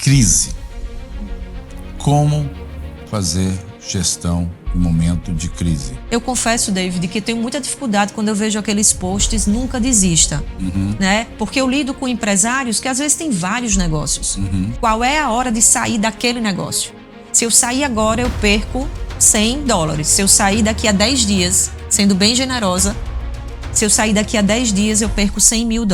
crise. Como fazer gestão em momento de crise? Eu confesso, David, que tenho muita dificuldade quando eu vejo aqueles posts nunca desista, né? Porque eu lido com empresários que às vezes têm vários negócios. Qual é a hora de sair daquele negócio? Se eu sair agora, eu perco $100. Se eu sair daqui a 10 dias, sendo bem generosa, se eu sair daqui a 10 dias, eu perco $100 mil.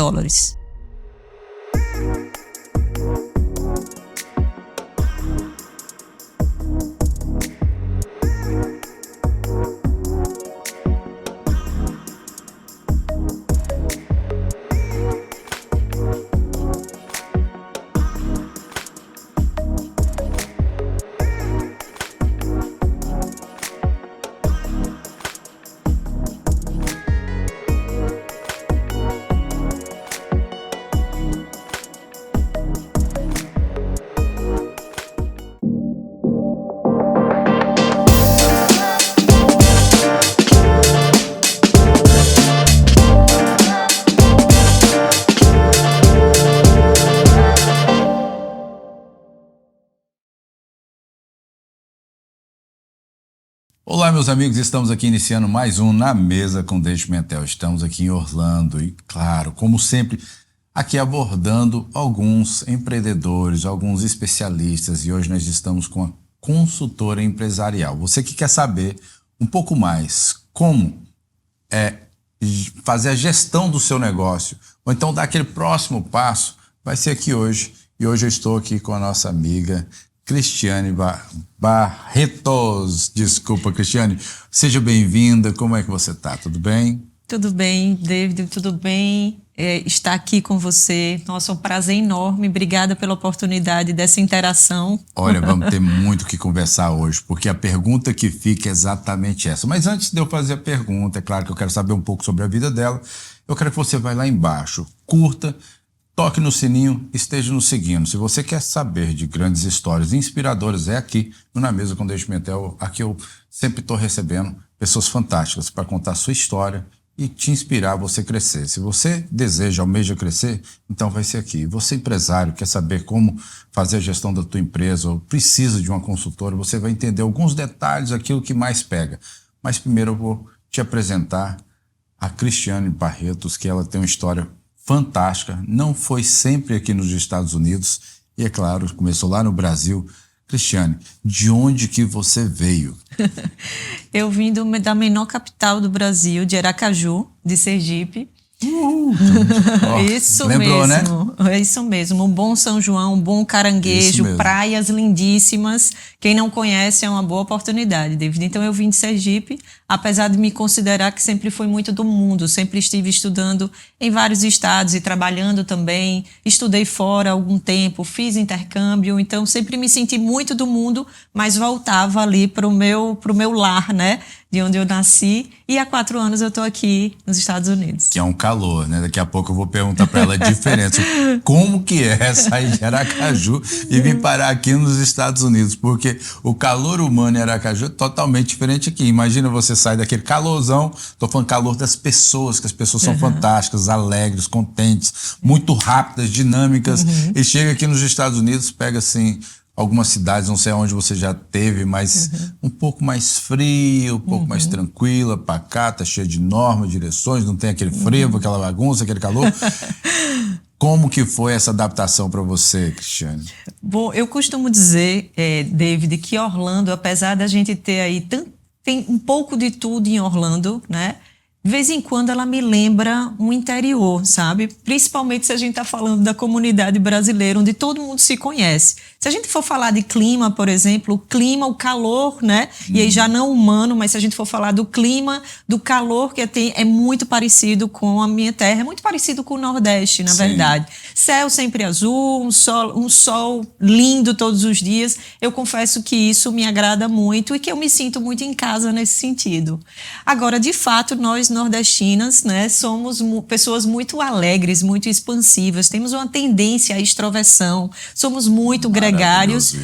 Olá, meus amigos, estamos aqui iniciando mais um Na Mesa com David Pimentel. Estamos aqui em Orlando e, claro, como sempre, aqui abordando alguns empreendedores, alguns especialistas, e hoje nós estamos com a consultora empresarial. Você que quer saber um pouco mais como fazer a gestão do seu negócio, ou então dar aquele próximo passo, vai ser aqui hoje. E hoje eu estou aqui com a nossa amiga Cristiane Barretos. Desculpa, Cristiane. Seja bem-vinda. Como é que você está? Tudo bem? Tudo bem, David, tudo bem estar aqui com você. Nossa, é um prazer enorme. Obrigada pela oportunidade dessa interação. Olha, vamos ter muito o que conversar hoje, porque a pergunta que fica é exatamente essa. Mas antes de eu fazer a pergunta, é claro que eu quero saber um pouco sobre a vida dela. Eu quero que você vá lá embaixo, curta, toque no sininho, esteja nos seguindo. Se você quer saber de grandes histórias inspiradoras, é aqui no Na Mesa com David Pimentel. Aqui eu sempre estou recebendo pessoas fantásticas para contar a sua história e te inspirar a você crescer. Se você deseja, almeja crescer, então vai ser aqui. Você, empresário, quer saber como fazer a gestão da tua empresa ou precisa de uma consultora, você vai entender alguns detalhes, aquilo que mais pega. Mas primeiro eu vou te apresentar a Cristiane Barretos, que ela tem uma história fantástica, não foi sempre aqui nos Estados Unidos e, é claro, começou lá no Brasil. Cristiane, de onde que você veio? Eu vim da menor capital do Brasil, de Aracaju, de Sergipe. Isso lembrou, mesmo, né? É isso mesmo. Um bom São João, um bom caranguejo, praias lindíssimas. Quem não conhece é uma boa oportunidade, David. Então eu vim de Sergipe, apesar de me considerar que sempre fui muito do mundo, sempre estive estudando em vários estados e trabalhando também. Estudei fora há algum tempo, fiz intercâmbio, então sempre me senti muito do mundo, mas voltava ali para o meu lar, né? De onde eu nasci, e há 4 anos eu estou aqui nos Estados Unidos. Que é um calor, né? Daqui a pouco eu vou perguntar para ela a diferença. Como que é sair de Aracaju e vir parar aqui nos Estados Unidos? Porque o calor humano em Aracaju é totalmente diferente aqui. Imagina você sair daquele calorzão, estou falando calor das pessoas, que as pessoas são fantásticas, alegres, contentes, muito rápidas, dinâmicas, e chega aqui nos Estados Unidos, pega assim algumas cidades, não sei onde você já teve, mas um pouco mais frio, um pouco mais tranquila, pacata, cheia de normas, direções, não tem aquele frevo, aquela bagunça, aquele calor. Como que foi essa adaptação para você, Cristiane? Bom, eu costumo dizer, David, que Orlando, apesar da gente ter aí tem um pouco de tudo em Orlando, né? De vez em quando ela me lembra um interior, sabe? Principalmente se a gente está falando da comunidade brasileira, onde todo mundo se conhece. Se a gente for falar de clima, por exemplo, o clima, o calor, né? E aí já não humano, mas se a gente for falar do clima, do calor que tem, é muito parecido com a minha terra, é muito parecido com o Nordeste, na verdade. Céu sempre azul, um sol lindo todos os dias. Eu confesso que isso me agrada muito e que eu me sinto muito em casa nesse sentido. Agora, de fato, nós nordestinas, né, somos pessoas muito alegres, muito expansivas, temos uma tendência à extroversão, somos muito gregárias. gregários.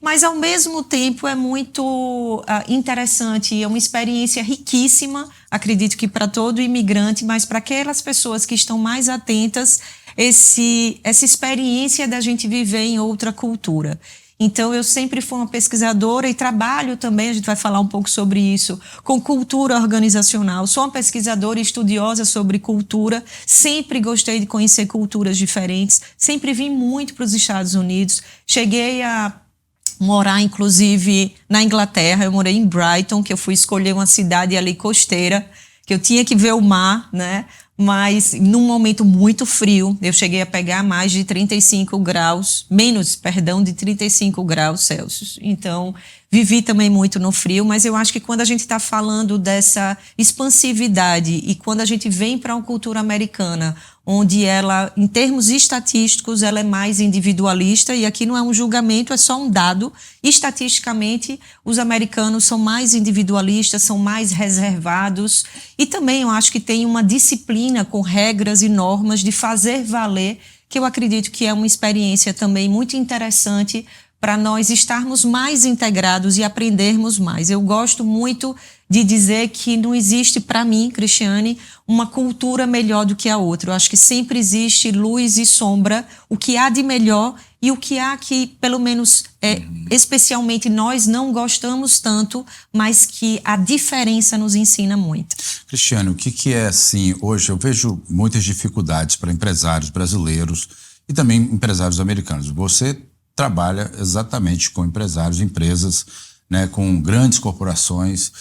Mas ao mesmo tempo é muito interessante, é uma experiência riquíssima, acredito que para todo imigrante, mas para aquelas pessoas que estão mais atentas, essa experiência da gente viver em outra cultura. Então, eu sempre fui uma pesquisadora e trabalho também, a gente vai falar um pouco sobre isso, com cultura organizacional. Sou uma pesquisadora e estudiosa sobre cultura, sempre gostei de conhecer culturas diferentes, sempre vim muito para os Estados Unidos. Cheguei a morar, inclusive, na Inglaterra. Eu morei em Brighton, que eu fui escolher uma cidade ali costeira, que eu tinha que ver o mar, né? Mas num momento muito frio, eu cheguei a pegar mais de 35 graus, de 35 graus Celsius. Então, vivi também muito no frio, mas eu acho que quando a gente está falando dessa expansividade e quando a gente vem para uma cultura americana, onde ela, em termos estatísticos, ela é mais individualista, e aqui não é um julgamento, é só um dado. Estatisticamente, os americanos são mais individualistas, são mais reservados, e também eu acho que tem uma disciplina com regras e normas de fazer valer, que eu acredito que é uma experiência também muito interessante para nós estarmos mais integrados e aprendermos mais. Eu gosto muito de dizer que não existe, para mim, Cristiane, uma cultura melhor do que a outra. Eu acho que sempre existe luz e sombra, o que há de melhor e o que há que, pelo menos, especialmente nós não gostamos tanto, mas que a diferença nos ensina muito. Cristiane, o que é, assim, hoje eu vejo muitas dificuldades para empresários brasileiros e também empresários americanos. Você trabalha exatamente com empresários, empresas, né, com grandes corporações,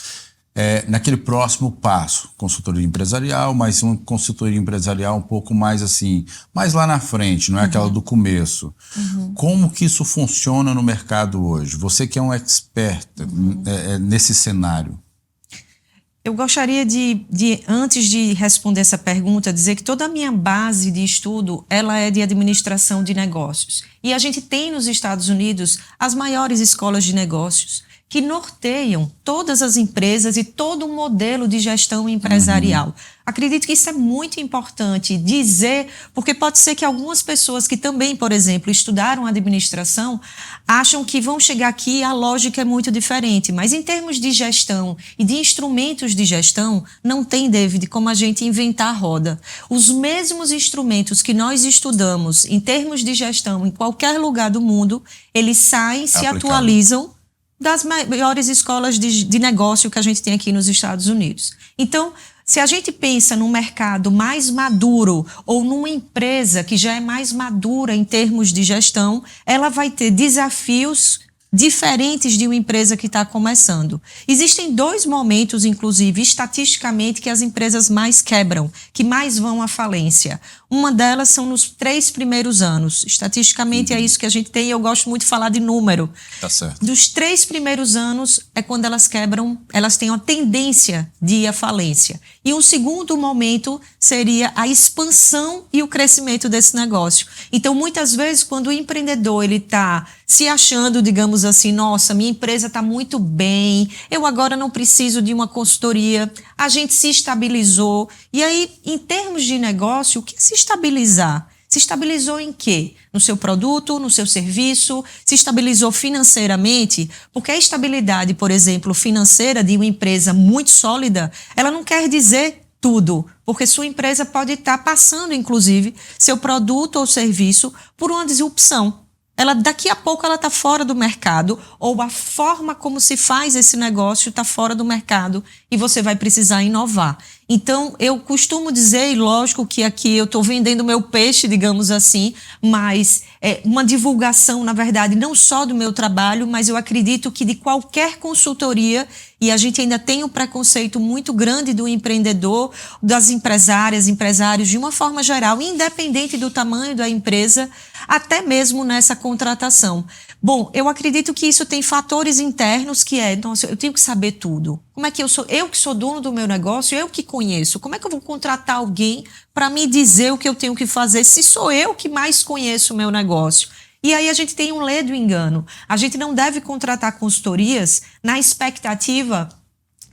naquele próximo passo, consultoria empresarial, mas uma consultoria empresarial um pouco mais assim, mais lá na frente, não é aquela do começo. Como que isso funciona no mercado hoje? Você que é um expert nesse cenário. Eu gostaria de, antes de responder essa pergunta, dizer que toda a minha base de estudo, ela é de administração de negócios. E a gente tem nos Estados Unidos as maiores escolas de negócios que norteiam todas as empresas e todo o modelo de gestão empresarial. Acredito que isso é muito importante dizer, porque pode ser que algumas pessoas que também, por exemplo, estudaram administração, acham que vão chegar aqui e a lógica é muito diferente. Mas em termos de gestão e de instrumentos de gestão, não tem, David, como a gente inventar a roda. Os mesmos instrumentos que nós estudamos em termos de gestão em qualquer lugar do mundo, eles saem, se atualizam das maiores escolas de negócio que a gente tem aqui nos Estados Unidos. Então, se a gente pensa num mercado mais maduro ou numa empresa que já é mais madura em termos de gestão, ela vai ter desafios diferentes de uma empresa que está começando. Existem dois momentos, inclusive, estatisticamente, que as empresas mais quebram, que mais vão à falência. Uma delas são nos 3 primeiros anos. Estatisticamente é isso que a gente tem, e eu gosto muito de falar de número. Tá certo. Dos 3 primeiros anos é quando elas quebram, elas têm uma tendência de ir à falência. E um segundo momento seria a expansão e o crescimento desse negócio. Então, muitas vezes, quando o empreendedor ele está se achando, digamos assim, nossa, minha empresa está muito bem, eu agora não preciso de uma consultoria, a gente se estabilizou. E aí, em termos de negócio, o que é se estabilizar? Se estabilizou em quê? No seu produto, no seu serviço? Se estabilizou financeiramente? Porque a estabilidade, por exemplo, financeira de uma empresa muito sólida, ela não quer dizer tudo, porque sua empresa pode estar passando, inclusive, seu produto ou serviço por uma disrupção. Daqui a pouco ela está fora do mercado, ou a forma como se faz esse negócio está fora do mercado e você vai precisar inovar. Então, eu costumo dizer, e lógico que aqui eu estou vendendo meu peixe, digamos assim, mas é uma divulgação, na verdade, não só do meu trabalho, mas eu acredito que de qualquer consultoria, e a gente ainda tem um preconceito muito grande do empreendedor, das empresárias, empresários, de uma forma geral, independente do tamanho da empresa, até mesmo nessa contratação. Bom, eu acredito que isso tem fatores internos que nossa, eu tenho que saber tudo. Como é que eu que sou dono do meu negócio, eu que conheço, como é que eu vou contratar alguém para me dizer o que eu tenho que fazer, se sou eu que mais conheço o meu negócio? E aí a gente tem um ledo engano. A gente não deve contratar consultorias na expectativa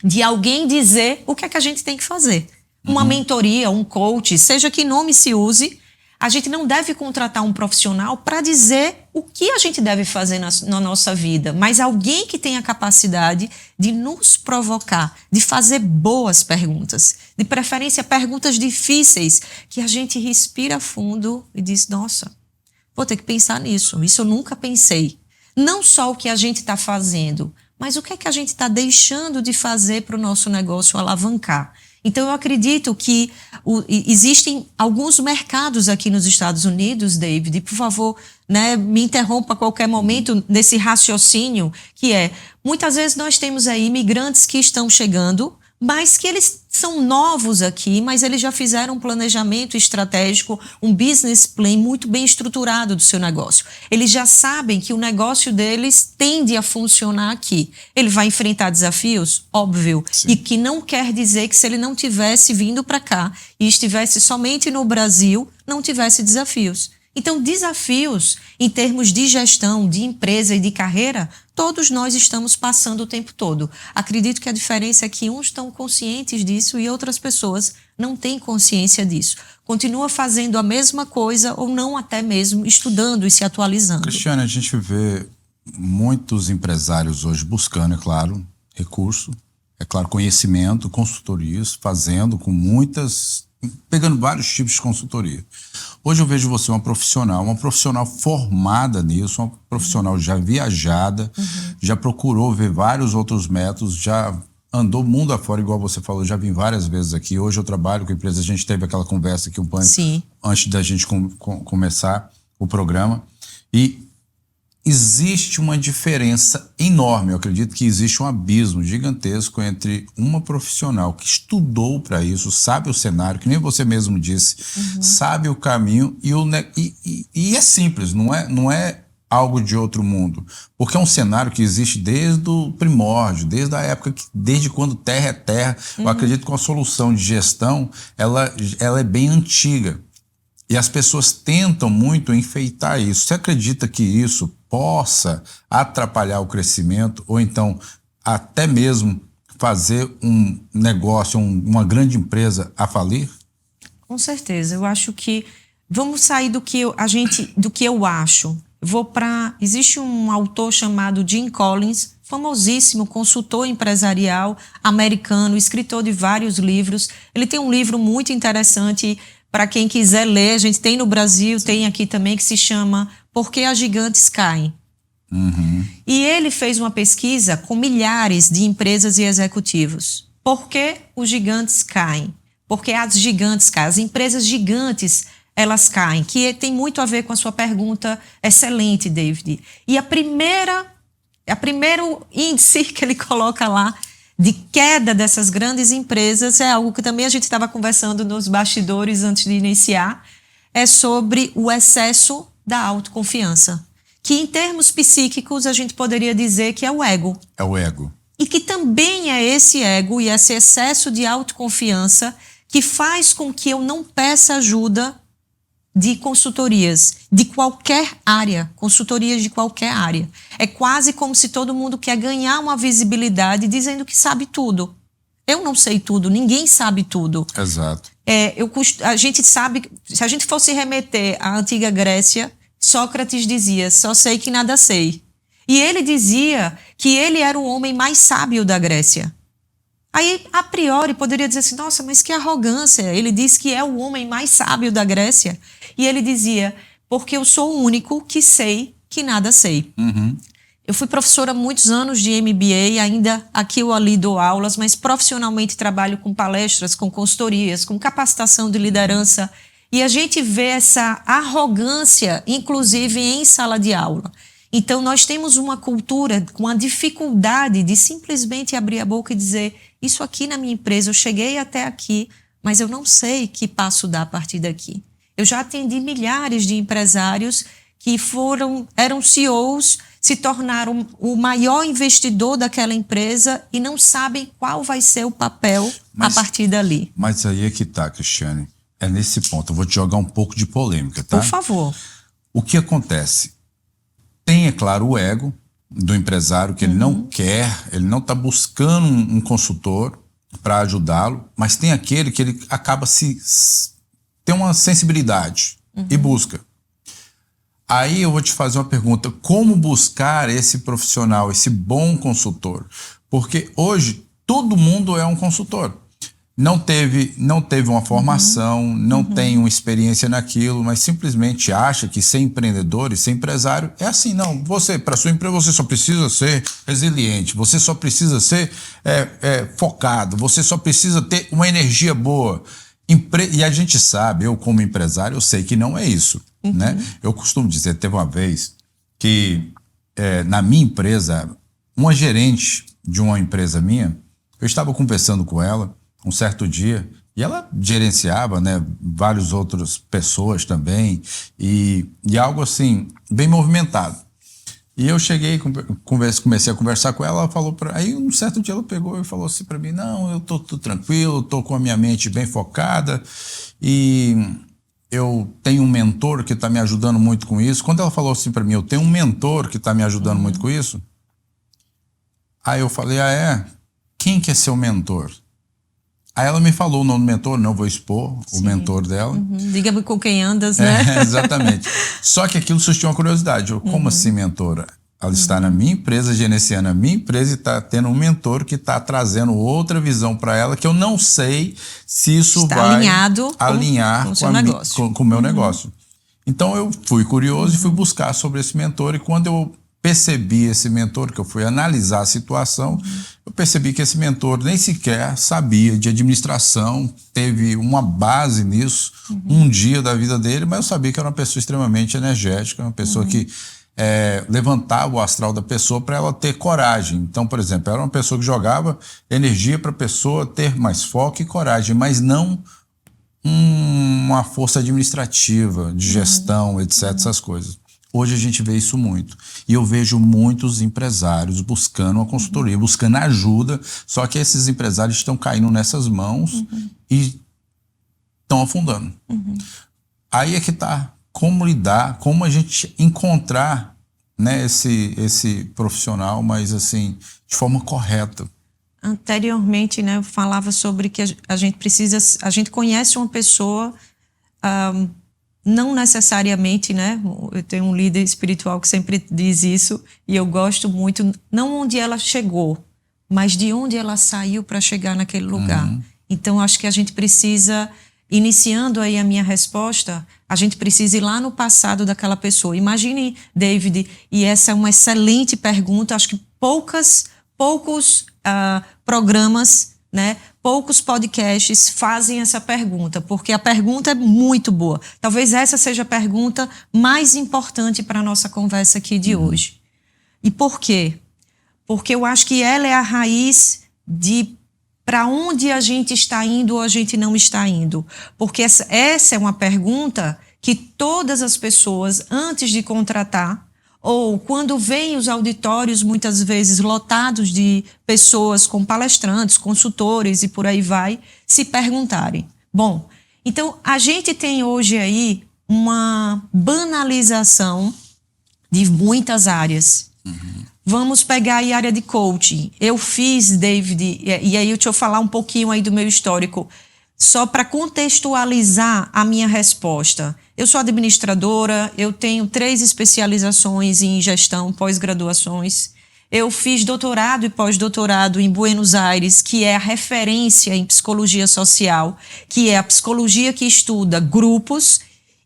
de alguém dizer o que é que a gente tem que fazer. Uma mentoria, um coach, seja que nome se use, a gente não deve contratar um profissional para dizer o que a gente deve fazer na nossa vida, mas alguém que tenha a capacidade de nos provocar, de fazer boas perguntas, de preferência perguntas difíceis, que a gente respira fundo e diz, nossa, vou ter que pensar nisso, isso eu nunca pensei. Não só o que a gente está fazendo, mas o que é que a gente está deixando de fazer para o nosso negócio alavancar. Então, eu acredito que existem alguns mercados aqui nos Estados Unidos, David, e por favor, né, me interrompa a qualquer momento nesse raciocínio, que é, muitas vezes nós temos aí imigrantes que estão chegando, mas que eles são novos aqui, mas eles já fizeram um planejamento estratégico, um business plan muito bem estruturado do seu negócio. Eles já sabem que o negócio deles tende a funcionar aqui. Ele vai enfrentar desafios? Óbvio. Sim. E que não quer dizer que se ele não tivesse vindo para cá e estivesse somente no Brasil, não tivesse desafios. Então, desafios em termos de gestão, de empresa e de carreira, todos nós estamos passando o tempo todo. Acredito que a diferença é que uns estão conscientes disso e outras pessoas não têm consciência disso. Continua fazendo a mesma coisa ou não até mesmo estudando e se atualizando. Cristiane, a gente vê muitos empresários hoje buscando, é claro, recurso, é claro, conhecimento, consultorias, fazendo com pegando vários tipos de consultoria. Hoje eu vejo você uma profissional formada nisso, uma profissional já viajada, já procurou ver vários outros métodos, já andou mundo afora, igual você falou, já vim várias vezes aqui. Hoje eu trabalho com a empresa, a gente teve aquela conversa aqui antes da gente começar o programa. E existe uma diferença enorme, eu acredito que existe um abismo gigantesco entre uma profissional que estudou para isso, sabe o cenário, que nem você mesmo disse, sabe o caminho e é simples, não é algo de outro mundo, porque é um cenário que existe desde o primórdio, desde a época, desde quando terra é terra. Eu acredito que a solução de gestão, ela é bem antiga. E as pessoas tentam muito enfeitar isso. Você acredita que isso possa atrapalhar o crescimento ou então até mesmo fazer um negócio, uma grande empresa a falir? Com certeza. Eu acho que vamos sair do que eu acho. Existe um autor chamado Jim Collins, famosíssimo consultor empresarial americano, escritor de vários livros. Ele tem um livro muito interessante para quem quiser ler, a gente tem no Brasil, tem aqui também, que se chama Por que as Gigantes Caem? E ele fez uma pesquisa com milhares de empresas e executivos. Por que os gigantes caem? Porque as gigantes caem, as empresas gigantes, elas caem, que tem muito a ver com a sua pergunta excelente, David. E o primeiro índice que ele coloca lá de queda dessas grandes empresas é algo que também a gente estava conversando nos bastidores antes de iniciar, é sobre o excesso da autoconfiança, que em termos psíquicos a gente poderia dizer que é o ego. É o ego. E que também é esse ego e esse excesso de autoconfiança que faz com que eu não peça ajuda de consultorias de qualquer área, consultorias de qualquer área. É quase como se todo mundo quer ganhar uma visibilidade dizendo que sabe tudo. Eu não sei tudo, ninguém sabe tudo. Exato. A gente sabe, se a gente fosse remeter à antiga Grécia, Sócrates dizia, só sei que nada sei. E ele dizia que ele era o homem mais sábio da Grécia. Aí, a priori, poderia dizer assim, nossa, mas que arrogância. Ele disse que é o homem mais sábio da Grécia. E ele dizia, porque eu sou o único que sei que nada sei. Eu fui professora há muitos anos de MBA, ainda aqui eu ali dou aulas, mas profissionalmente trabalho com palestras, com consultorias, com capacitação de liderança. E a gente vê essa arrogância, inclusive em sala de aula. Então, nós temos uma cultura com a dificuldade de simplesmente abrir a boca e dizer, isso aqui na minha empresa, eu cheguei até aqui, mas eu não sei que passo dar a partir daqui. Eu já atendi milhares de empresários que eram CEOs, se tornaram o maior investidor daquela empresa e não sabem qual vai ser o papel a partir dali. Mas aí é que tá, Cristiane. É nesse ponto. Eu vou te jogar um pouco de polêmica, tá? Por favor. O que acontece? Tem, é claro, o ego do empresário, que ele não quer, ele não está buscando um consultor para ajudá-lo, mas tem aquele que ele acaba tem uma sensibilidade. e busca. Aí eu vou te fazer uma pergunta: como buscar esse profissional, esse bom consultor? Porque hoje todo mundo é um consultor. Não teve uma formação, não tem uma experiência naquilo, mas simplesmente acha que ser empreendedor e ser empresário é assim. Não, para sua empresa, você só precisa ser resiliente, você só precisa ser focado, você só precisa ter uma energia boa. E a gente sabe, eu como empresário, eu sei que não é isso. Né? Eu costumo dizer, teve uma vez que na minha empresa, uma gerente de uma empresa minha, eu estava conversando com ela um certo dia, e ela gerenciava, né, várias outras pessoas também, e algo assim, bem movimentado. E eu cheguei, comecei a conversar com ela, ela falou aí um certo dia ela pegou e falou assim para mim: não, eu tô tranquilo, tô com a minha mente bem focada, e eu tenho um mentor que está me ajudando muito com isso. Quando ela falou assim para mim, eu tenho um mentor que está me ajudando muito com isso, aí eu falei: ah, é? Quem que é seu mentor? Aí ela me falou o nome do mentor, não vou expor o mentor dela. Diga-me com quem andas, né? Exatamente. Só que aquilo suscitou uma curiosidade. Como assim mentora? Ela está na minha empresa, gerenciando a minha empresa, e está tendo um mentor que está trazendo outra visão para ela, que eu não sei se isso vai alinhar com o meu negócio. Então eu fui curioso e fui buscar sobre esse mentor, e quando eu percebi esse mentor, que eu fui analisar a situação, eu percebi que esse mentor nem sequer sabia de administração, teve uma base nisso, um dia da vida dele, mas eu sabia que era uma pessoa extremamente energética, uma pessoa que levantava o astral da pessoa para ela ter coragem. Então, por exemplo, era uma pessoa que jogava energia para a pessoa ter mais foco e coragem, mas não uma força administrativa, de gestão, etc., essas coisas. Hoje a gente vê isso muito. E eu vejo muitos empresários buscando uma consultoria, buscando ajuda, só que esses empresários estão caindo nessas mãos e estão afundando. Aí é que está. Como lidar, como a gente encontrar, né, esse profissional, mas assim, de forma correta. Anteriormente, né, eu falava sobre que a gente conhece uma pessoa... não necessariamente, né? Eu tenho um líder espiritual que sempre diz isso, e eu gosto muito, não onde ela chegou, mas de onde ela saiu para chegar naquele lugar. Então, acho que a gente precisa, iniciando aí a minha resposta, a gente precisa ir lá no passado daquela pessoa. Imagine, David, e essa é uma excelente pergunta, acho que poucos programas, né? Poucos podcasts fazem essa pergunta, porque a pergunta é muito boa. Talvez essa seja a pergunta mais importante para a nossa conversa aqui de hoje. E por quê? Porque eu acho que ela é a raiz de para onde a gente está indo ou a gente não está indo. Porque essa é uma pergunta que todas as pessoas, antes de contratar, ou quando vêm os auditórios, muitas vezes lotados de pessoas com palestrantes, consultores e por aí vai, se perguntarem. Bom, então a gente tem hoje aí uma banalização de muitas áreas. Vamos pegar aí a área de coaching. Eu fiz, David, e aí deixa eu falar um pouquinho aí do meu histórico, só para contextualizar a minha resposta. Eu sou administradora, eu tenho 3 especializações em gestão, pós-graduações. Eu fiz doutorado e pós-doutorado em Buenos Aires, que é a referência em psicologia social, que é a psicologia que estuda grupos,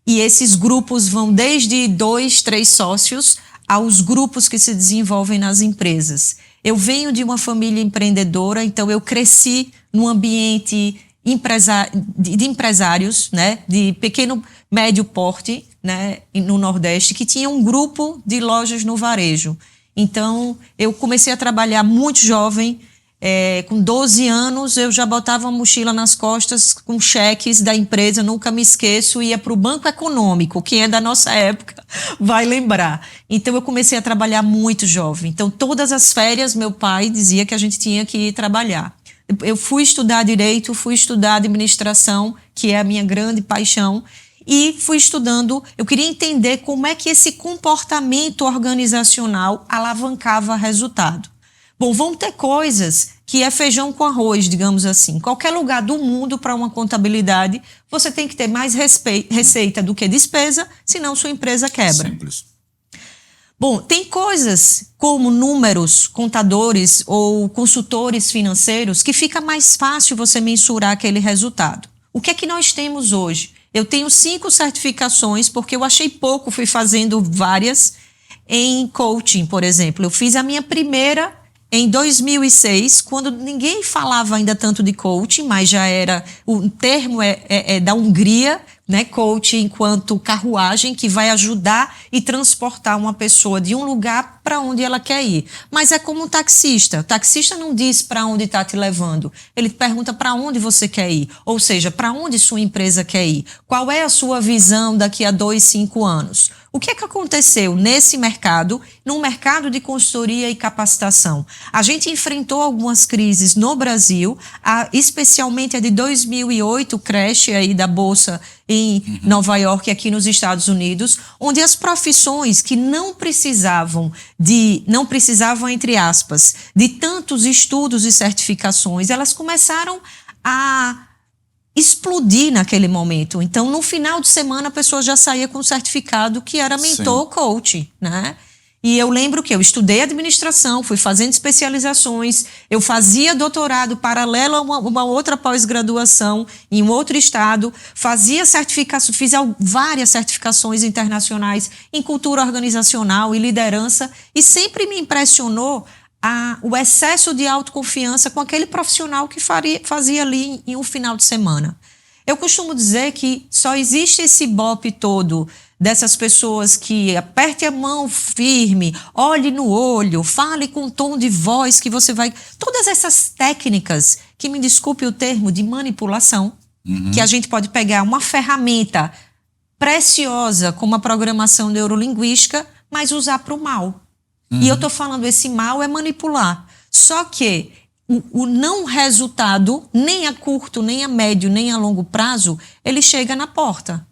e esses grupos vão desde 2, 3 sócios aos grupos que se desenvolvem nas empresas. Eu venho de uma família empreendedora, então eu cresci num ambiente de empresários, né, de pequeno, médio porte, né, no Nordeste, que tinha um grupo de lojas no varejo. Então, eu comecei a trabalhar muito jovem, com 12 anos, eu já botava uma mochila nas costas com cheques da empresa, nunca me esqueço, ia para o Banco Econômico, quem é da nossa época vai lembrar. Então, eu comecei a trabalhar muito jovem. Então, todas as férias, meu pai dizia que a gente tinha que ir trabalhar. Eu fui estudar direito, fui estudar administração, que é a minha grande paixão, e fui estudando, eu queria entender como é que esse comportamento organizacional alavancava resultado. Bom, vão ter coisas que é feijão com arroz, digamos assim. Qualquer lugar do mundo para uma contabilidade, você tem que ter mais receita do que despesa, senão sua empresa quebra. Simples. Bom, tem coisas como números, contadores ou consultores financeiros que fica mais fácil você mensurar aquele resultado. O que é que nós temos hoje? Eu tenho 5 certificações, porque eu achei pouco, fui fazendo várias em coaching, por exemplo. Eu fiz a minha primeira em 2006, quando ninguém falava ainda tanto de coaching, mas já era, o termo é da Hungria, né? Coaching enquanto carruagem que vai ajudar e transportar uma pessoa de um lugar para onde ela quer ir. Mas é como um taxista. O taxista não diz para onde está te levando. Ele pergunta para onde você quer ir. Ou seja, para onde sua empresa quer ir. Qual é a sua visão daqui a 2, 5 anos? O que é que aconteceu nesse mercado, no mercado de consultoria e capacitação? A gente enfrentou algumas crises no Brasil, especialmente a de 2008, o crash aí da Bolsa em Nova York, aqui nos Estados Unidos, onde as profissões que não precisavam, entre aspas, de tantos estudos e certificações, elas começaram a explodir naquele momento. Então, no final de semana, a pessoa já saía com um certificado que era mentor coach, né? E eu lembro que eu estudei administração, fui fazendo especializações, eu fazia doutorado paralelo a uma outra pós-graduação em um outro estado, fazia certificação, fiz várias certificações internacionais em cultura organizacional e liderança, e sempre me impressionou o excesso de autoconfiança com aquele profissional que fazia ali em um final de semana. Eu costumo dizer que só existe esse bope todo dessas pessoas que aperte a mão firme, olhe no olho, fale com um tom de voz que você vai... Todas essas técnicas, que me desculpe o termo, de manipulação, que a gente pode pegar uma ferramenta preciosa como a programação neurolinguística, mas usar para o mal. E eu estou falando, esse mal é manipular. Só que o não resultado, nem a curto, nem a médio, nem a longo prazo, ele chega na porta.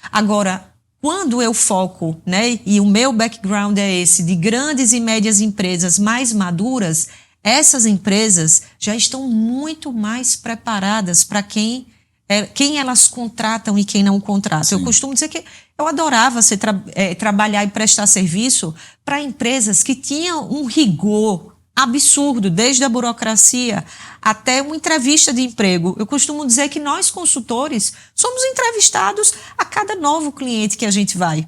Agora, quando eu foco, né, e o meu background é esse, de grandes e médias empresas mais maduras, essas empresas já estão muito mais preparadas para quem elas contratam e quem não contrata. Sim. Eu costumo dizer que eu adorava trabalhar e prestar serviço para empresas que tinham um rigor absurdo, desde a burocracia até uma entrevista de emprego. Eu costumo dizer que nós, consultores, somos entrevistados a cada novo cliente que a gente vai.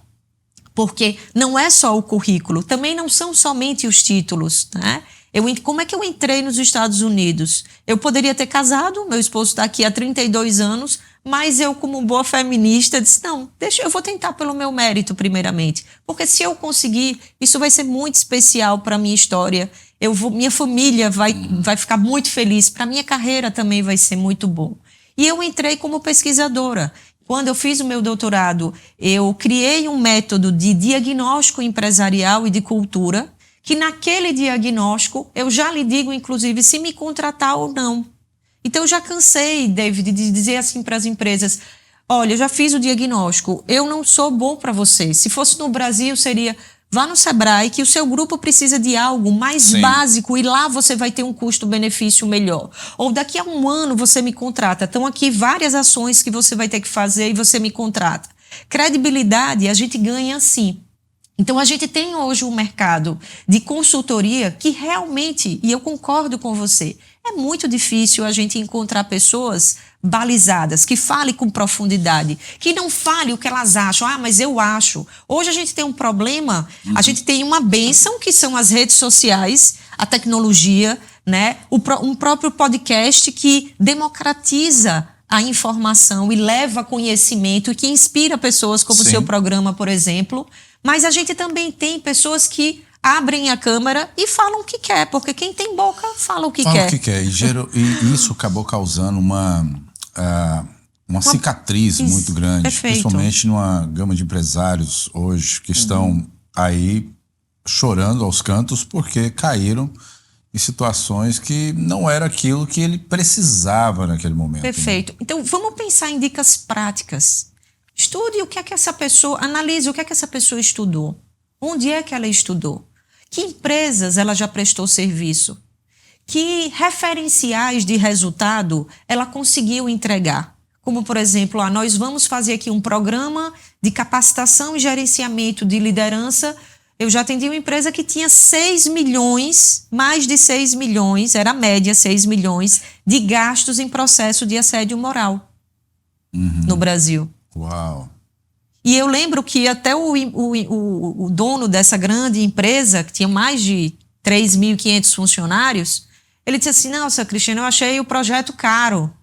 Porque não é só o currículo, também não são somente os títulos, né? Como é que eu entrei nos Estados Unidos? Eu poderia ter casado, meu esposo está aqui há 32 anos, mas eu, como boa feminista, disse, não, eu vou tentar pelo meu mérito primeiramente, porque se eu conseguir, isso vai ser muito especial para a minha história, minha família vai ficar muito feliz, para a minha carreira também vai ser muito bom. E eu entrei como pesquisadora. Quando eu fiz o meu doutorado, eu criei um método de diagnóstico empresarial e de cultura, que naquele diagnóstico eu já lhe digo, inclusive, se me contratar ou não. Então, eu já cansei, David, de dizer assim para as empresas, olha, eu já fiz o diagnóstico, eu não sou bom para você. Se fosse no Brasil, seria, vá no Sebrae, que o seu grupo precisa de algo mais básico e lá você vai ter um custo-benefício melhor. Ou daqui a um ano você me contrata. Estão aqui várias ações que você vai ter que fazer e você me contrata. Credibilidade a gente ganha assim. Então, a gente tem hoje um mercado de consultoria que realmente, e eu concordo com você, é muito difícil a gente encontrar pessoas balizadas, que falem com profundidade, que não falem o que elas acham. Ah, mas eu acho. Hoje a gente tem um problema, a gente tem uma bênção, que são as redes sociais, a tecnologia, né? Um próprio podcast que democratiza a informação e leva conhecimento e que inspira pessoas, como o seu programa, por exemplo. Mas a gente também tem pessoas que abrem a câmera e falam o que quer, porque quem tem boca fala o que quer. Fala o que quer. E isso acabou causando uma cicatriz muito grande, principalmente numa gama de empresários hoje que estão aí chorando aos cantos porque caíram em situações que não era aquilo que ele precisava naquele momento. Perfeito. Né? Então, vamos pensar em dicas práticas. Estude o que é que essa pessoa... Analise o que é que essa pessoa estudou. Onde é que ela estudou? Que empresas ela já prestou serviço? que referenciais de resultado ela conseguiu entregar. Como, por exemplo, nós vamos fazer aqui um programa de capacitação e gerenciamento de liderança. Eu já atendi uma empresa que tinha 6 milhões, mais de 6 milhões, era a média 6 milhões, de gastos em processo de assédio moral no Brasil. Uau! E eu lembro que até o dono dessa grande empresa, que tinha mais de 3.500 funcionários, ele disse assim, nossa, Cristiane, eu achei o projeto caro.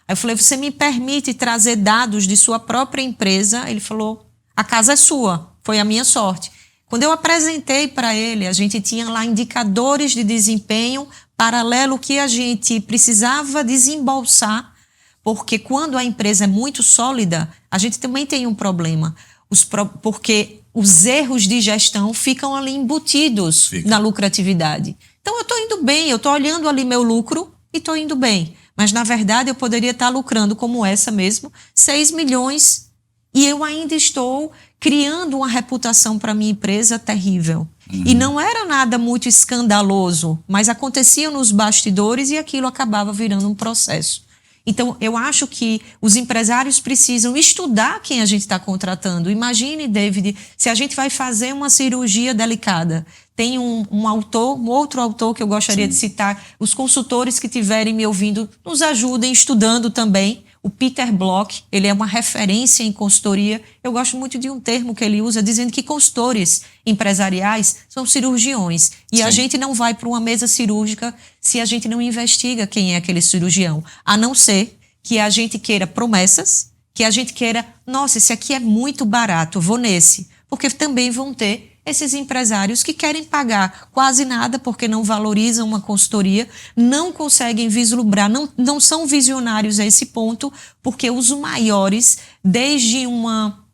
Aí eu falei, você me permite trazer dados de sua própria empresa? Ele falou, a casa é sua, foi a minha sorte. Quando eu apresentei para ele, a gente tinha lá indicadores de desempenho paralelo que a gente precisava desembolsar, porque quando a empresa é muito sólida, a gente também tem um problema, porque os erros de gestão ficam ali embutidos na lucratividade. Então eu estou indo bem, eu estou olhando ali meu lucro e estou indo bem. Mas, na verdade, eu poderia estar lucrando como essa mesmo, 6 milhões, e eu ainda estou criando uma reputação para minha empresa terrível. E não era nada muito escandaloso, mas acontecia nos bastidores e aquilo acabava virando um processo. Então, eu acho que os empresários precisam estudar quem a gente está contratando. Imagine, David, se a gente vai fazer uma cirurgia delicada. Tem um outro autor que eu gostaria de citar. Os consultores que estiverem me ouvindo, nos ajudem estudando também. O Peter Block, ele é uma referência em consultoria. Eu gosto muito de um termo que ele usa, dizendo que consultores empresariais são cirurgiões. E a gente não vai para uma mesa cirúrgica se a gente não investiga quem é aquele cirurgião. A não ser que a gente queira promessas, que a gente queira, nossa, esse aqui é muito barato, vou nesse. Porque também vão ter esses empresários que querem pagar quase nada porque não valorizam uma consultoria, não conseguem vislumbrar, não são visionários a esse ponto, porque os maiores, desde uma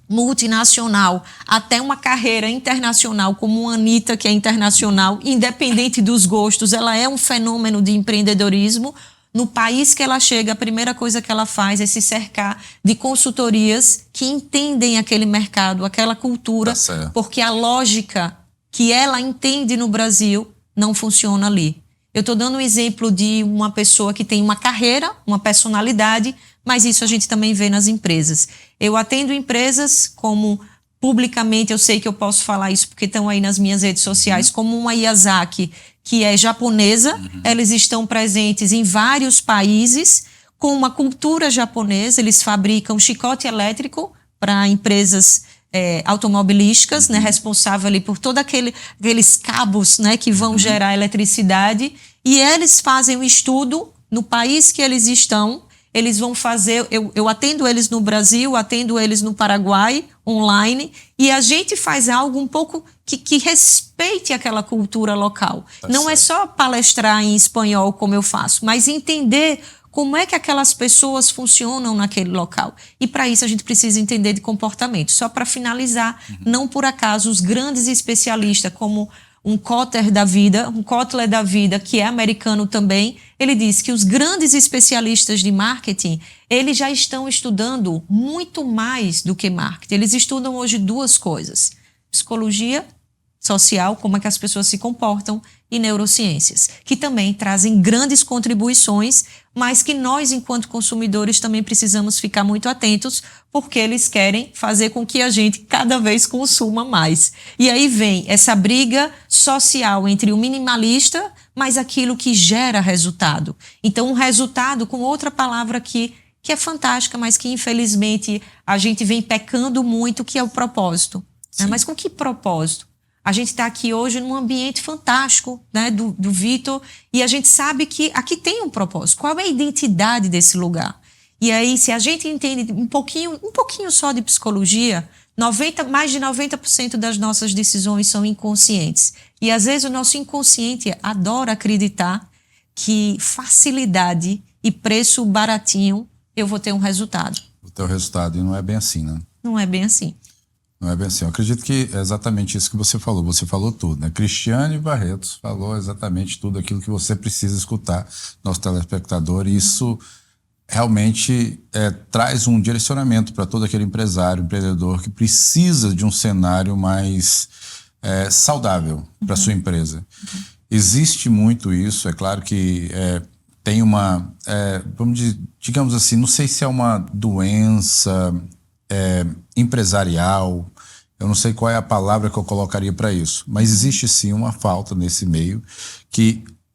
multinacional até uma carreira internacional, como a Anitta, que é internacional, independente dos gostos, ela é um fenômeno de empreendedorismo. No país que ela chega, a primeira coisa que ela faz é se cercar de consultorias que entendem aquele mercado, aquela cultura, porque a lógica que ela entende no Brasil não funciona ali. Eu estou dando um exemplo de uma pessoa que tem uma carreira, uma personalidade, mas isso a gente também vê nas empresas. Eu atendo empresas como... Publicamente, eu sei que eu posso falar isso porque estão aí nas minhas redes sociais, como uma Yazaki, que é japonesa. Eles estão presentes em vários países com uma cultura japonesa. Eles fabricam chicote elétrico para empresas automobilísticas, né, responsável ali por todos aqueles cabos, né, que vão gerar eletricidade. E eles fazem um estudo no país que eles estão. Eles vão fazer, eu atendo eles no Brasil, atendo eles no Paraguai, online, e a gente faz algo um pouco que respeite aquela cultura local. Não é só palestrar em espanhol como eu faço, mas entender como é que aquelas pessoas funcionam naquele local. E para isso a gente precisa entender de comportamento. Só para finalizar, não por acaso os grandes especialistas como um Kotler da vida, que é americano também, ele diz que os grandes especialistas de marketing, eles já estão estudando muito mais do que marketing. Eles estudam hoje duas coisas: psicologia social, como é que as pessoas se comportam, e neurociências, que também trazem grandes contribuições, mas que nós, enquanto consumidores, também precisamos ficar muito atentos, porque eles querem fazer com que a gente cada vez consuma mais. E aí vem essa briga social entre o minimalista, mas aquilo que gera resultado. Então, um resultado, com outra palavra que é fantástica, mas que, infelizmente, a gente vem pecando muito, que é o propósito. Né? Mas com que propósito? A gente está aqui hoje num ambiente fantástico, né, do Vitor, e a gente sabe que aqui tem um propósito. Qual é a identidade desse lugar? E aí, se a gente entende um pouquinho só de psicologia, mais de 90% das nossas decisões são inconscientes. E às vezes o nosso inconsciente adora acreditar que facilidade e preço baratinho eu vou ter um resultado. O teu resultado, e não é bem assim, né? Não é bem assim. Não é bem assim. Eu acredito que é exatamente isso que você falou. Você falou tudo, né? Cristiane Barretos falou exatamente tudo aquilo que você precisa escutar, nosso telespectador. E isso realmente traz um direcionamento para todo aquele empresário, empreendedor que precisa de um cenário mais saudável para sua empresa. Existe muito isso, é claro que tem uma, digamos assim, não sei se é uma doença empresarial, eu não sei qual é a palavra que eu colocaria para isso, mas existe sim uma falta nesse meio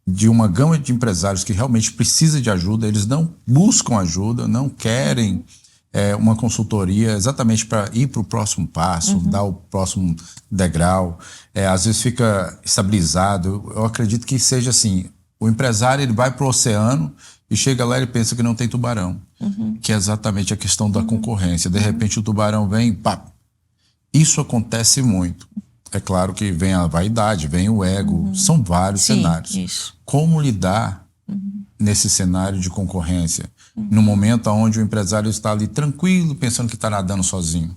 de uma gama de empresários que realmente precisa de ajuda, eles não buscam ajuda, não querem uma consultoria exatamente para ir para o próximo passo, dar o próximo degrau, às vezes fica estabilizado. Eu acredito que seja assim, o empresário ele vai para o oceano e chega lá e ele pensa que não tem tubarão, que é exatamente a questão da concorrência. De repente o tubarão vem, pá. Isso acontece muito. É claro que vem a vaidade, vem o ego, são vários cenários. Isso. Como lidar nesse cenário de concorrência? No momento onde o empresário está ali tranquilo, pensando que está nadando sozinho.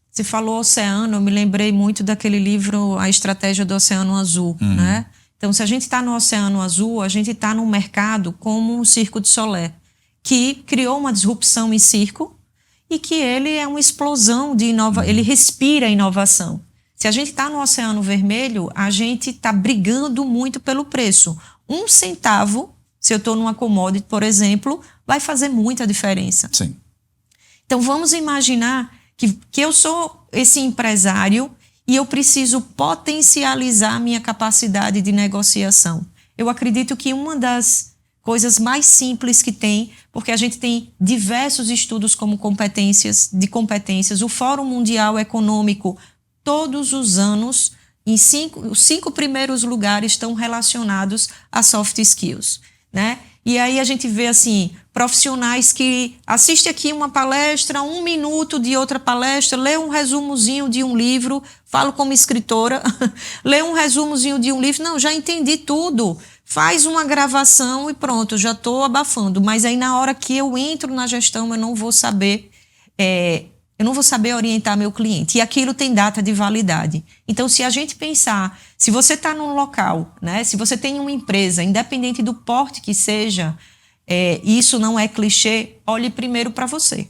Você falou oceano, eu me lembrei muito daquele livro A Estratégia do Oceano Azul, né? Então, se a gente está no Oceano Azul, a gente está num mercado como o Circo de Solé, que criou uma disrupção em circo e que ele é uma explosão de inovação, ele respira inovação. Se a gente está no Oceano Vermelho, a gente está brigando muito pelo preço. 1 centavo, se eu estou numa commodity, por exemplo, vai fazer muita diferença. Sim. Então, vamos imaginar que eu sou esse empresário e eu preciso potencializar a minha capacidade de negociação. Eu acredito que uma das coisas mais simples que tem, porque a gente tem diversos estudos como competências, o Fórum Mundial Econômico, todos os anos, os 5 primeiros lugares estão relacionados a soft skills, né? E aí a gente vê assim, profissionais que assistem aqui uma palestra, 1 minuto de outra palestra, lê um resumozinho de um livro, falo como escritora, lê um resumozinho de um livro, não, já entendi tudo, faz uma gravação e pronto, já estou abafando. Mas aí na hora que eu entro na gestão, eu não vou saber orientar meu cliente. E aquilo tem data de validade. Então, se a gente pensar, se você está num local, né, se você tem uma empresa, independente do porte que seja, isso não é clichê, olhe primeiro para você.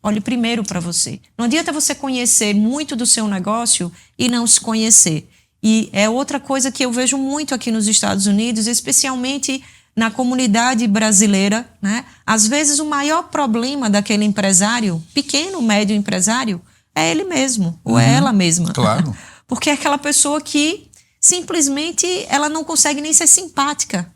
Olhe primeiro para você. Não adianta você conhecer muito do seu negócio e não se conhecer. E é outra coisa que eu vejo muito aqui nos Estados Unidos, especialmente na comunidade brasileira, né? Às vezes o maior problema daquele empresário, pequeno, médio empresário, é ele mesmo, ou é ela mesma. Claro. Porque é aquela pessoa que simplesmente ela não consegue nem ser simpática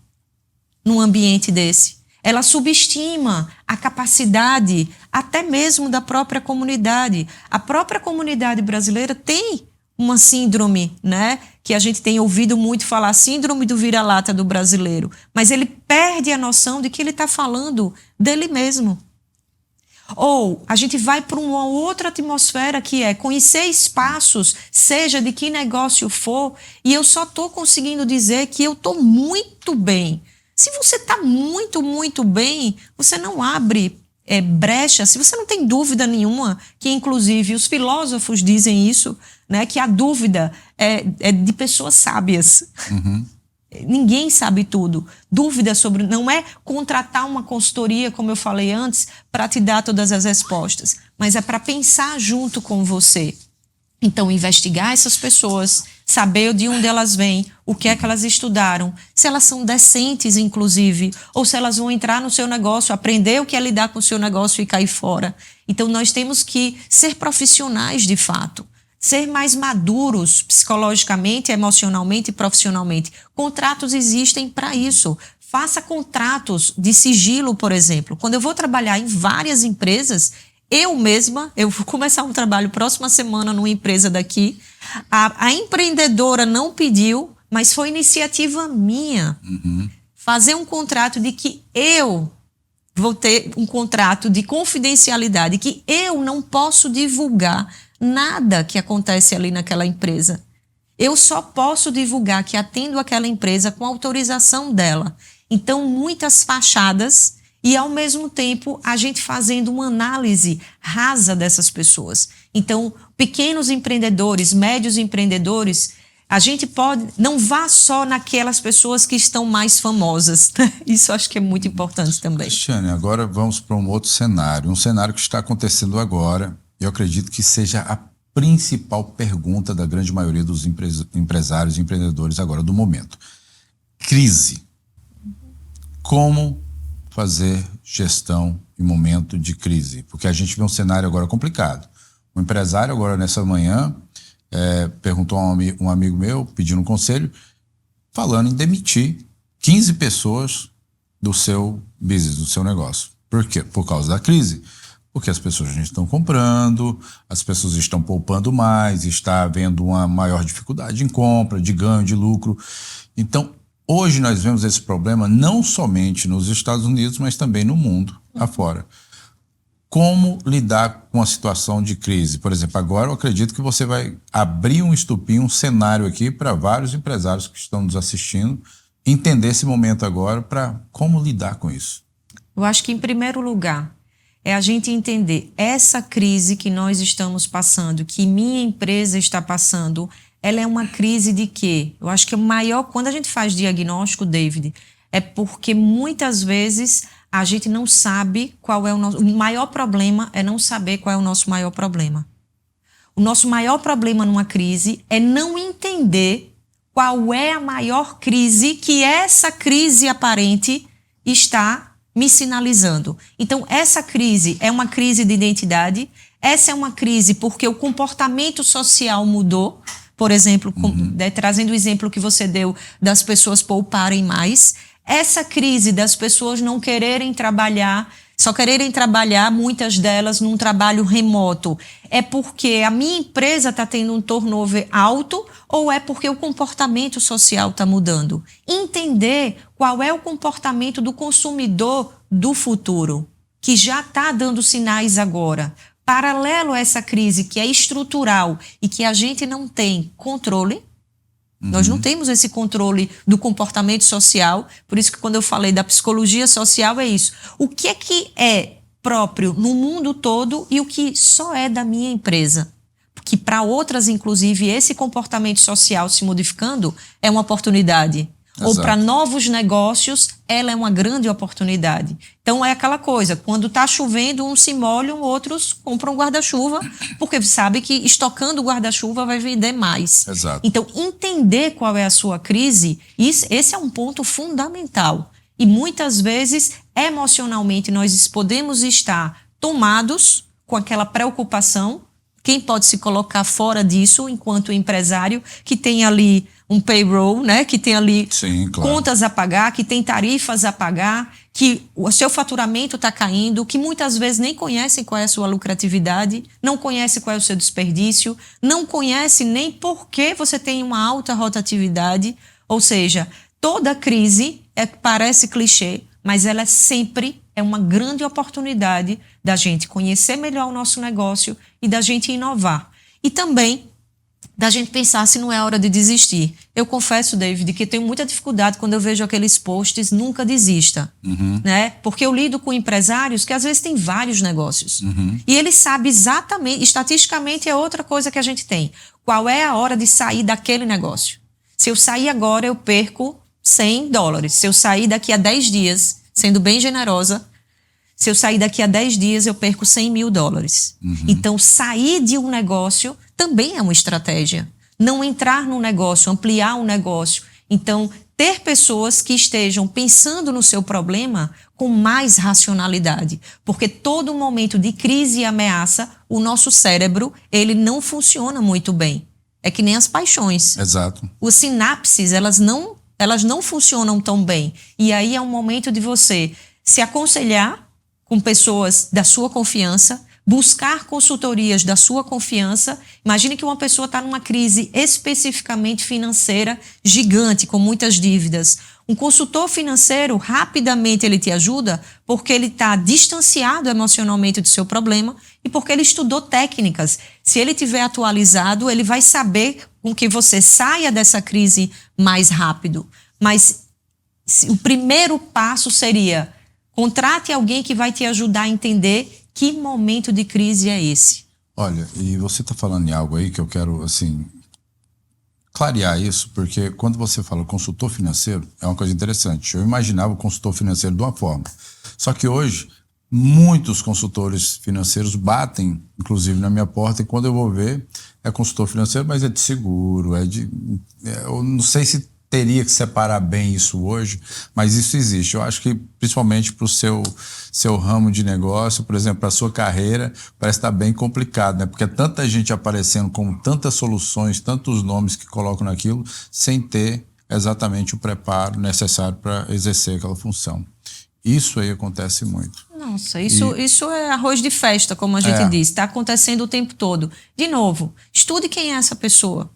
num ambiente desse. Ela subestima a capacidade até mesmo da própria comunidade. A própria comunidade brasileira tem uma síndrome, né, que a gente tem ouvido muito falar, síndrome do vira-lata do brasileiro, mas ele perde a noção de que ele está falando dele mesmo. Ou a gente vai para uma outra atmosfera que é conhecer espaços, seja de que negócio for, e eu só estou conseguindo dizer que eu estou muito bem. Se você está muito, muito bem, você não abre brecha, se você não tem dúvida nenhuma, que inclusive os filósofos dizem isso, né, que a dúvida é de pessoas sábias. Ninguém sabe tudo. Dúvida sobre... Não é contratar uma consultoria, como eu falei antes, para te dar todas as respostas, mas é para pensar junto com você. Então, investigar essas pessoas, saber de onde elas vêm, o que é que elas estudaram, se elas são decentes, inclusive, ou se elas vão entrar no seu negócio, aprender o que é lidar com o seu negócio e cair fora. Então, nós temos que ser profissionais de fato, ser mais maduros psicologicamente, emocionalmente e profissionalmente. Contratos existem para isso. Faça contratos de sigilo, por exemplo. Quando eu vou trabalhar em várias empresas, eu vou começar um trabalho próxima semana numa empresa daqui. A empreendedora não pediu, mas foi iniciativa minha. Fazer um contrato de que eu vou ter um contrato de confidencialidade, que eu não posso divulgar nada que acontece ali naquela empresa. Eu só posso divulgar que atendo aquela empresa com autorização dela. Então, muitas fachadas e, ao mesmo tempo, a gente fazendo uma análise rasa dessas pessoas. Então, pequenos empreendedores, médios empreendedores, a gente não vá só naquelas pessoas que estão mais famosas. Isso acho que é muito importante também. Cristiane, agora vamos para um outro cenário. Um cenário que está acontecendo agora. Eu acredito que seja a principal pergunta da grande maioria dos empresários e empreendedores agora do momento. Crise. Como fazer gestão em momento de crise? Porque a gente vê um cenário agora complicado. Um empresário agora nessa manhã perguntou a um amigo meu, pedindo um conselho, falando em demitir 15 pessoas do seu business, do seu negócio. Por quê? Por causa da crise. Porque as pessoas não estão comprando, as pessoas estão poupando mais, está havendo uma maior dificuldade em compra, de ganho, de lucro. Então, hoje nós vemos esse problema não somente nos Estados Unidos, mas também no mundo afora. Como lidar com a situação de crise? Por exemplo, agora eu acredito que você vai abrir um estupim, um cenário aqui para vários empresários que estão nos assistindo entender esse momento agora para como lidar com isso. Eu acho que, em primeiro lugar, é a gente entender essa crise que nós estamos passando, que minha empresa está passando, ela é uma crise de quê? Eu acho que o maior, quando a gente faz diagnóstico, David, é porque muitas vezes a gente não sabe qual é o maior problema é não saber qual é o nosso maior problema. O nosso maior problema numa crise é não entender qual é a maior crise que essa crise aparente está me sinalizando. Então, essa crise é uma crise de identidade, essa é uma crise porque o comportamento social mudou, por exemplo, trazendo o exemplo que você deu das pessoas pouparem mais, essa crise das pessoas não quererem trabalhar, só quererem trabalhar, muitas delas, num trabalho remoto, é porque a minha empresa está tendo um turnover alto ou é porque o comportamento social está mudando? Entender qual é o comportamento do consumidor do futuro, que já está dando sinais agora. Paralelo a essa crise que é estrutural e que a gente não tem controle, nós não temos esse controle do comportamento social, por isso que quando eu falei da psicologia social é isso. O que é próprio no mundo todo e o que só é da minha empresa? Que para outras, inclusive, esse comportamento social se modificando é uma oportunidade. Exato. Ou para novos negócios, ela é uma grande oportunidade. Então é aquela coisa, quando está chovendo, uns se molham, outros compram guarda-chuva, porque sabe que estocando guarda-chuva vai vender mais. Exato. Então, entender qual é a sua crise, esse é um ponto fundamental. E muitas vezes, emocionalmente, nós podemos estar tomados com aquela preocupação. Quem pode se colocar fora disso enquanto empresário que tem ali um payroll, né? Que tem ali contas a pagar, que tem tarifas a pagar, que o seu faturamento está caindo, que muitas vezes nem conhece qual é a sua lucratividade, não conhece qual é o seu desperdício, não conhece nem por que você tem uma alta rotatividade. Ou seja, toda crise parece clichê, mas ela sempre é uma grande oportunidade da gente conhecer melhor o nosso negócio e da gente inovar. E também da gente pensar se não é hora de desistir. Eu confesso, David, que tenho muita dificuldade quando eu vejo aqueles posts, nunca desista. Né? Porque eu lido com empresários que às vezes têm vários negócios. E eles sabem exatamente, estatisticamente é outra coisa que a gente tem. Qual é a hora de sair daquele negócio? Se eu sair agora, eu perco $100. Se eu sair daqui a 10 dias, sendo bem generosa, se eu sair daqui a 10 dias, eu perco $100 mil. Então, sair de um negócio também é uma estratégia. Não entrar no negócio, ampliar o negócio. Então, ter pessoas que estejam pensando no seu problema com mais racionalidade. Porque todo momento de crise e ameaça, o nosso cérebro, ele não funciona muito bem. É que nem as paixões. Exato. As sinapses, elas não funcionam tão bem. E aí é um momento de você se aconselhar com pessoas da sua confiança, buscar consultorias da sua confiança. Imagine que uma pessoa está numa crise especificamente financeira gigante, com muitas dívidas. Um consultor financeiro, rapidamente ele te ajuda porque ele está distanciado emocionalmente do seu problema e porque ele estudou técnicas. Se ele tiver atualizado, ele vai saber com que você saia dessa crise mais rápido. Mas o primeiro passo seria: contrate alguém que vai te ajudar a entender que momento de crise é esse. Olha, e você está falando em algo aí que eu quero, assim, clarear isso, porque quando você fala consultor financeiro, é uma coisa interessante. Eu imaginava o consultor financeiro de uma forma. Só que hoje, Muitos consultores financeiros batem, inclusive, na minha porta, e quando eu vou ver, é consultor financeiro, mas é de seguro, eu não sei se teria que separar bem isso hoje, mas isso existe. Eu acho que, principalmente para o seu ramo de negócio, por exemplo, para a sua carreira, parece estar bem complicado, né? Porque é tanta gente aparecendo com tantas soluções, tantos nomes que colocam naquilo, sem ter exatamente o preparo necessário para exercer aquela função. Isso aí acontece muito. Nossa, isso é arroz de festa, como a gente diz. Está acontecendo o tempo todo. De novo, estude quem é essa pessoa.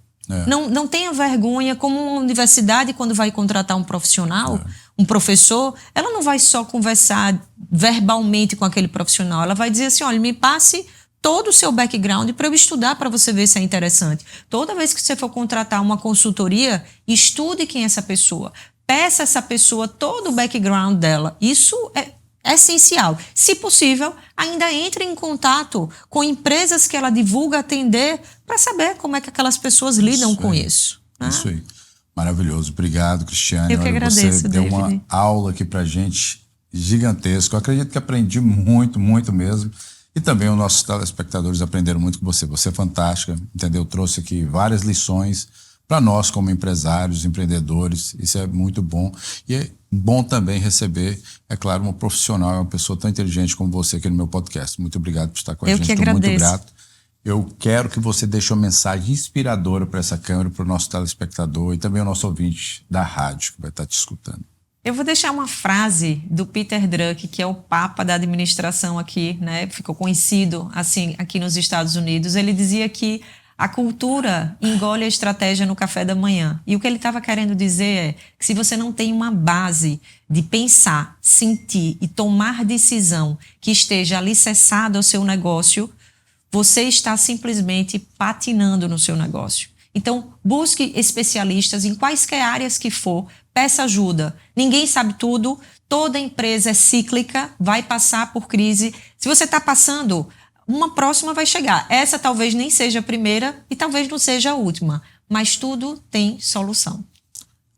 Não tenha vergonha, como uma universidade, quando vai contratar um profissional, um professor, ela não vai só conversar verbalmente com aquele profissional. Ela vai dizer assim, olha, me passe todo o seu background para eu estudar, para você ver se é interessante. Toda vez que você for contratar uma consultoria, estude quem é essa pessoa. Peça a essa pessoa todo o background dela. Isso é essencial. Se possível, ainda entre em contato com empresas que ela divulga atender para saber como é que aquelas pessoas lidam com isso. Né? Isso aí. Maravilhoso. Obrigado, Cristiane. Eu que agradeço, você deu David. uma aula aqui pra gente gigantesca. Eu acredito que aprendi muito, muito mesmo. E também os nossos telespectadores aprenderam muito com você. Você é fantástica, entendeu? Trouxe aqui várias lições para nós como empresários, empreendedores. Isso é muito bom. E é bom também receber, é claro, uma profissional, uma pessoa tão inteligente como você aqui no meu podcast. Muito obrigado por estar com a gente. Eu que Estou muito agradeço. grato. Eu quero que você deixe uma mensagem inspiradora para essa câmera, para o nosso telespectador e também o nosso ouvinte da rádio que vai estar te escutando. Eu vou deixar uma frase do Peter Drucker, que é o papa da administração aqui, né? Ficou conhecido assim aqui nos Estados Unidos. Ele dizia que a cultura engole a estratégia no café da manhã. E o que ele estava querendo dizer é que se você não tem uma base de pensar, sentir e tomar decisão que esteja alicerçada ao seu negócio, você está simplesmente patinando no seu negócio. Então, busque especialistas em quaisquer áreas que for, peça ajuda. Ninguém sabe tudo, toda empresa é cíclica, vai passar por crise. Se você está passando, uma próxima vai chegar. Essa talvez nem seja a primeira e talvez não seja a última, mas tudo tem solução.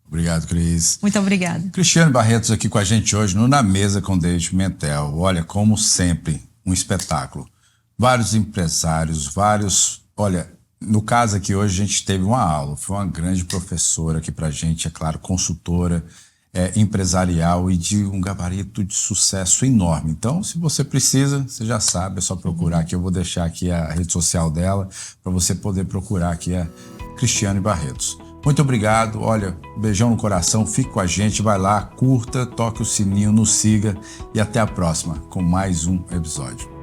Obrigado, Cris. Muito obrigada. Cristiane Barretos aqui com a gente hoje no Na Mesa com David Pimentel. Olha, como sempre, um espetáculo. Vários empresários, Olha, no caso aqui hoje a gente teve uma aula, foi uma grande professora aqui pra gente, é claro, consultora, empresarial e de um gabarito de sucesso enorme. Então, se você precisa, você já sabe, é só procurar aqui. Eu vou deixar aqui a rede social dela para você poder procurar aqui a Cristiane Barretos. Muito obrigado, olha, beijão no coração, fique com a gente, vai lá, curta, toque o sininho, nos siga e até a próxima com mais um episódio.